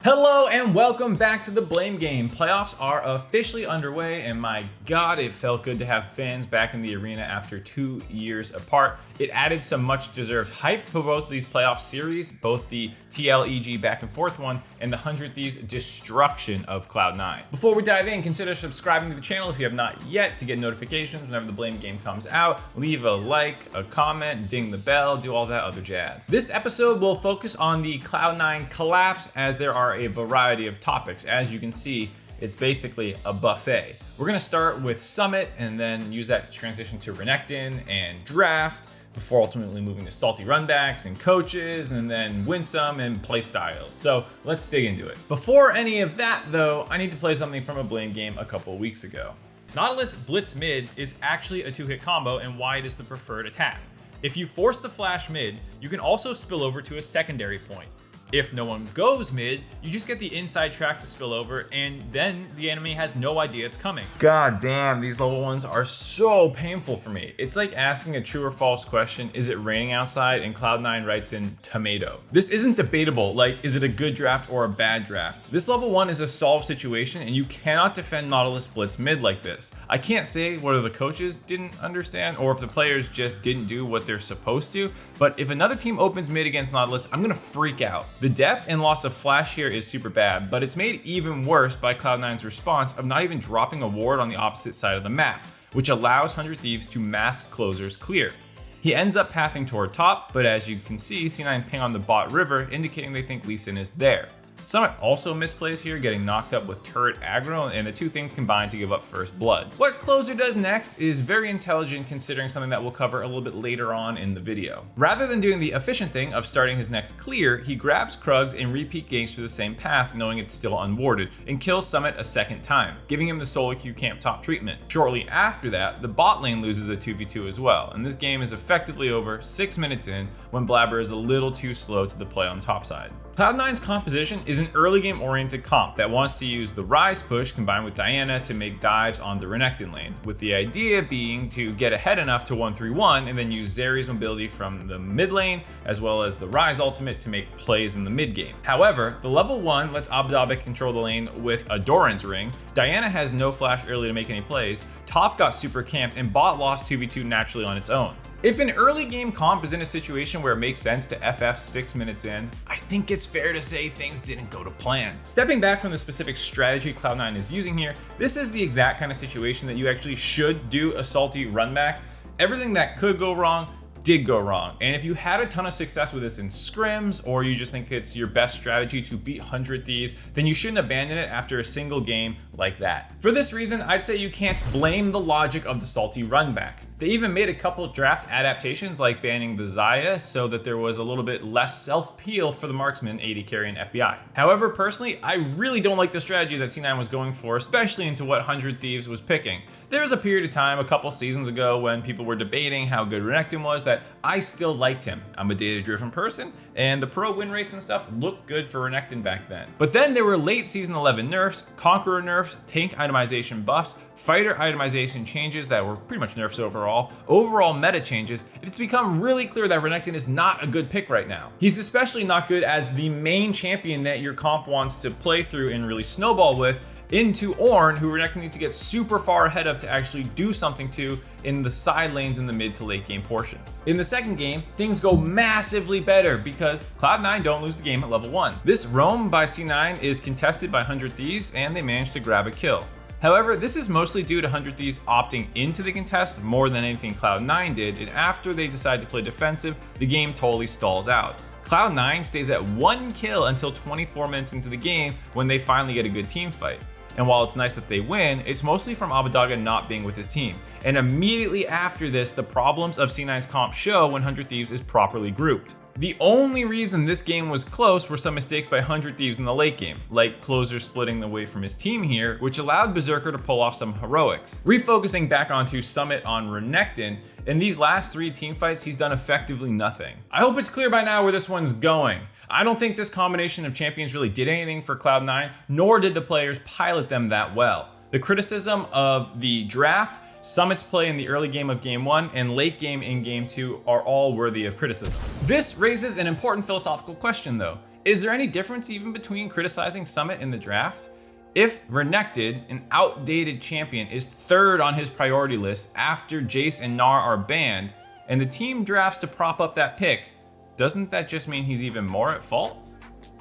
Hello and welcome back to the Blame Game. Playoffs are officially underway and my god, it felt good to have fans back in the arena after 2 years apart. It added some much deserved hype for both of these playoff series, both the TLEG back and forth one and the 100 Thieves destruction of Cloud9. Before we dive in, consider subscribing to the channel if you have not yet to get notifications whenever the Blame Game comes out. Leave a like, a comment, ding the bell, do all that other jazz. This episode will focus on the Cloud9 collapse as there are a variety of topics. As you can see, it's basically a buffet. We're gonna start with Summit and then use that to transition to Renekton and Draft before ultimately moving to salty runbacks and coaches and then win some and play styles. So let's dig into it. Before any of that though, I need to play something from a Blame Game a couple weeks ago. Nautilus Blitz mid is actually a 2-hit combo and why it is the preferred attack. If you force the flash mid, you can also spill over to a secondary point. If no one goes mid, you just get the inside track to spill over and then the enemy has no idea it's coming. God damn, these level 1s are so painful for me. It's like asking a true or false question, is it raining outside? And Cloud9 writes in tomato. This isn't debatable, like is it a good draft or a bad draft? This level 1 is a solved situation and you cannot defend Nautilus Blitz mid like this. I can't say whether the coaches didn't understand or if the players just didn't do what they're supposed to, but if another team opens mid against Nautilus, I'm gonna freak out. The depth and loss of flash here is super bad, but it's made even worse by Cloud9's response of not even dropping a ward on the opposite side of the map, which allows 100 Thieves to mask closers clear. He ends up pathing toward top, but as you can see, C9 ping on the bot river, indicating they think Lee Sin is there. Summit also misplays here, getting knocked up with turret aggro, and the two things combine to give up first blood. What Closer does next is very intelligent considering something that we'll cover a little bit later on in the video. Rather than doing the efficient thing of starting his next clear, he grabs Krugs and repeat ganks through the same path, knowing it's still unwarded, and kills Summit a second time, giving him the solo queue camp top treatment. Shortly after that, the bot lane loses a 2v2 as well, and this game is effectively over 6 minutes in when Blabber is a little too slow to the play on the top side. Cloud9's composition is an early game oriented comp that wants to use the Rise push combined with Diana to make dives on the Renekton lane, with the idea being to get ahead enough to 1-3-1 and then use Zeri's mobility from the mid lane as well as the Rise ultimate to make plays in the mid game. However, the level 1 lets Abadobic control the lane with a Doran's ring, Diana has no flash early to make any plays, top got super camped, and bot lost 2v2 naturally on its own. If an early game comp is in a situation where it makes sense to FF 6 minutes in, I think it's fair to say things didn't go to plan. Stepping back from the specific strategy Cloud9 is using here, this is the exact kind of situation that you actually should do a salty run back. Everything that could go wrong did go wrong. And if you had a ton of success with this in scrims, or you just think it's your best strategy to beat 100 Thieves, then you shouldn't abandon it after a single game like that. For this reason, I'd say you can't blame the logic of the salty run back. They even made a couple draft adaptations like banning the Xayah so that there was a little bit less self-peel for the marksman, AD carry, and FBI. However, personally, I really don't like the strategy that C9 was going for, especially into what 100 Thieves was picking. There was a period of time a couple seasons ago when people were debating how good Renekton was that I still liked him. I'm a data-driven person, and the pro win rates and stuff looked good for Renekton back then. But then there were late season 11 nerfs, Conqueror nerfs, tank itemization buffs, fighter itemization changes that were pretty much nerfs overall meta changes, it's become really clear that Renekton is not a good pick right now. He's especially not good as the main champion that your comp wants to play through and really snowball with into Ornn, who Renekton needs to get super far ahead of to actually do something to in the side lanes in the mid to late game portions. In the second game, things go massively better because Cloud9 don't lose the game at level 1. This roam by C9 is contested by 100 Thieves and they manage to grab a kill. However, this is mostly due to 100 Thieves opting into the contest more than anything Cloud9 did, and after they decide to play defensive, the game totally stalls out. Cloud9 stays at 1 kill until 24 minutes into the game when they finally get a good team fight. And while it's nice that they win, it's mostly from Abadoga not being with his team. And immediately after this, the problems of C9's comp show when 100 Thieves is properly grouped. The only reason this game was close were some mistakes by 100 Thieves in the late game, like Closer splitting away from his team here, which allowed Berserker to pull off some heroics. Refocusing back onto Summit on Renekton, in these last 3 teamfights, he's done effectively nothing. I hope it's clear by now where this one's going. I don't think this combination of champions really did anything for Cloud9, nor did the players pilot them that well. The criticism of the draft, Summit's play in the early game of Game 1 and late game in Game 2 are all worthy of criticism. This raises an important philosophical question though. Is there any difference even between criticizing Summit in the draft? If Renekton, an outdated champion, is third on his priority list after Jace and Gnar are banned, and the team drafts to prop up that pick, doesn't that just mean he's even more at fault?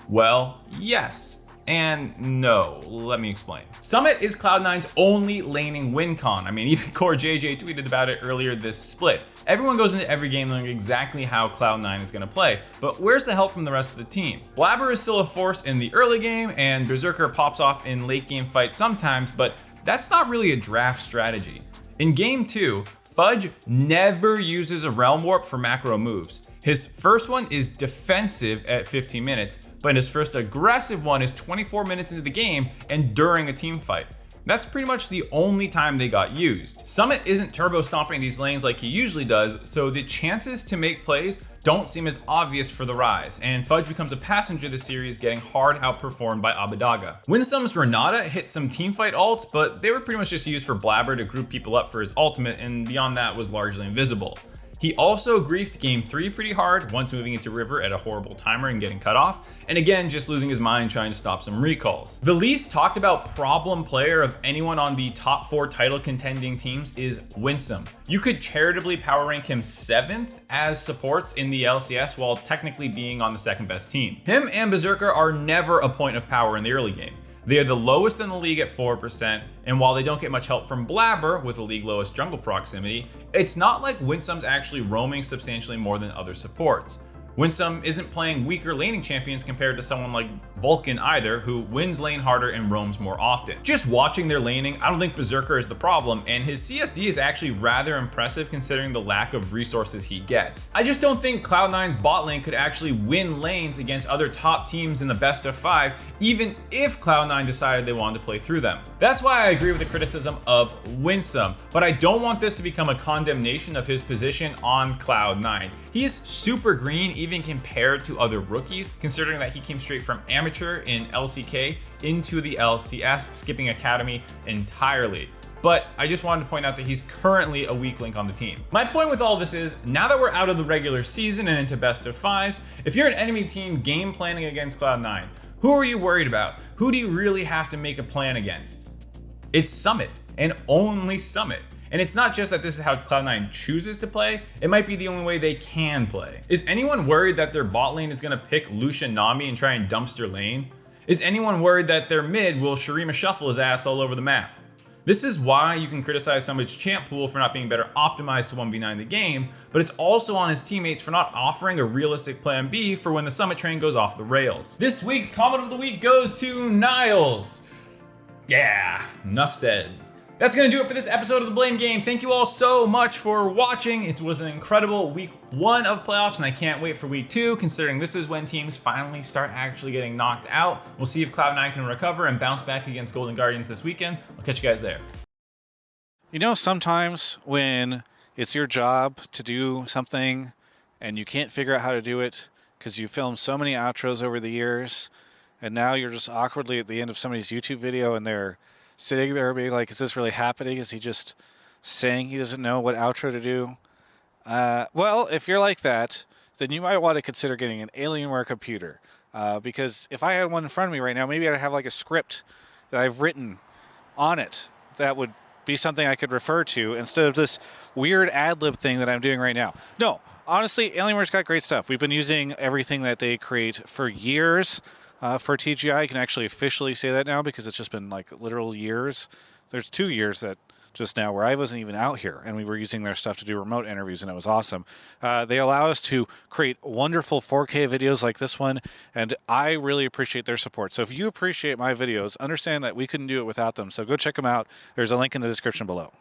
Well, yes. And no, let me explain. Summit is Cloud9's only laning win con. I mean, even Core JJ tweeted about it earlier this split. Everyone goes into every game knowing exactly how Cloud9 is gonna play, but where's the help from the rest of the team? Blabber is still a force in the early game, and Berserker pops off in late game fights sometimes, but that's not really a draft strategy. In game 2, Fudge never uses a Realm Warp for macro moves. His first one is defensive at 15 minutes, but his first aggressive one is 24 minutes into the game and during a team fight. That's pretty much the only time they got used. Summit isn't turbo stomping these lanes like he usually does, so the chances to make plays don't seem as obvious for the Rise, and Fudge becomes a passenger this series, getting hard outperformed by Abbedagga. Winsome's Renata hit some teamfight ults, but they were pretty much just used for Blabber to group people up for his ultimate, and beyond that was largely invisible. He also griefed game 3 pretty hard, once moving into River at a horrible timer and getting cut off, and again just losing his mind trying to stop some recalls. The least talked about problem player of anyone on the top 4 title contending teams is Winsome. You could charitably power rank him 7th as supports in the LCS while technically being on the second best team. Him and Berserker are never a point of power in the early game. They are the lowest in the league at 4%, and while they don't get much help from Blabber with the league lowest jungle proximity, it's not like Winsome's actually roaming substantially more than other supports. Winsome isn't playing weaker laning champions compared to someone like Vulcan either, who wins lane harder and roams more often. Just watching their laning, I don't think Berserker is the problem, and his CSD is actually rather impressive considering the lack of resources he gets. I just don't think Cloud9's bot lane could actually win lanes against other top teams in the best of 5, even if Cloud9 decided they wanted to play through them. That's why I agree with the criticism of Winsome, but I don't want this to become a condemnation of his position on Cloud9. He is super green even compared to other rookies, considering that he came straight from amateur in LCK into the LCS, skipping academy entirely. But I just wanted to point out that he's currently a weak link on the team. My point with all this is, now that we're out of the regular season and into best of 5s, if you're an enemy team game planning against Cloud9, who are you worried about? Who do you really have to make a plan against? It's Summit, and only Summit. And it's not just that this is how Cloud9 chooses to play, it might be the only way they can play. Is anyone worried that their bot lane is gonna pick Lucian Nami and try and dumpster lane? Is anyone worried that their mid will Shurima shuffle his ass all over the map? This is why you can criticize Summit's champ pool for not being better optimized to 1v9 the game, but it's also on his teammates for not offering a realistic plan B for when the Summit train goes off the rails. This week's comment of the week goes to Niles. Yeah, enough said. That's gonna do it for this episode of The Blame Game. Thank you all so much for watching. It was an incredible week 1 of playoffs, and I can't wait for week 2, considering this is when teams finally start actually getting knocked out. We'll see if Cloud9 can recover and bounce back against Golden Guardians this weekend. I'll catch you guys there. You know, sometimes when it's your job to do something and you can't figure out how to do it because you filmed so many outros over the years, and now you're just awkwardly at the end of somebody's YouTube video and they're sitting there being like, is this really happening? Is he just saying he doesn't know what outro to do? Well, if you're like that, then you might want to consider getting an Alienware computer. Because if I had one in front of me right now, maybe I'd have like a script that I've written on it that would be something I could refer to instead of this weird ad-lib thing that I'm doing right now. No, honestly, Alienware's got great stuff. We've been using everything that they create for years. For TGI, I can actually officially say that now because it's just been like literal years. There's 2 years that just now where I wasn't even out here and we were using their stuff to do remote interviews, and it was awesome. They allow us to create wonderful 4K videos like this one, and I really appreciate their support. So if you appreciate my videos, understand that we couldn't do it without them. So go check them out. There's a link in the description below.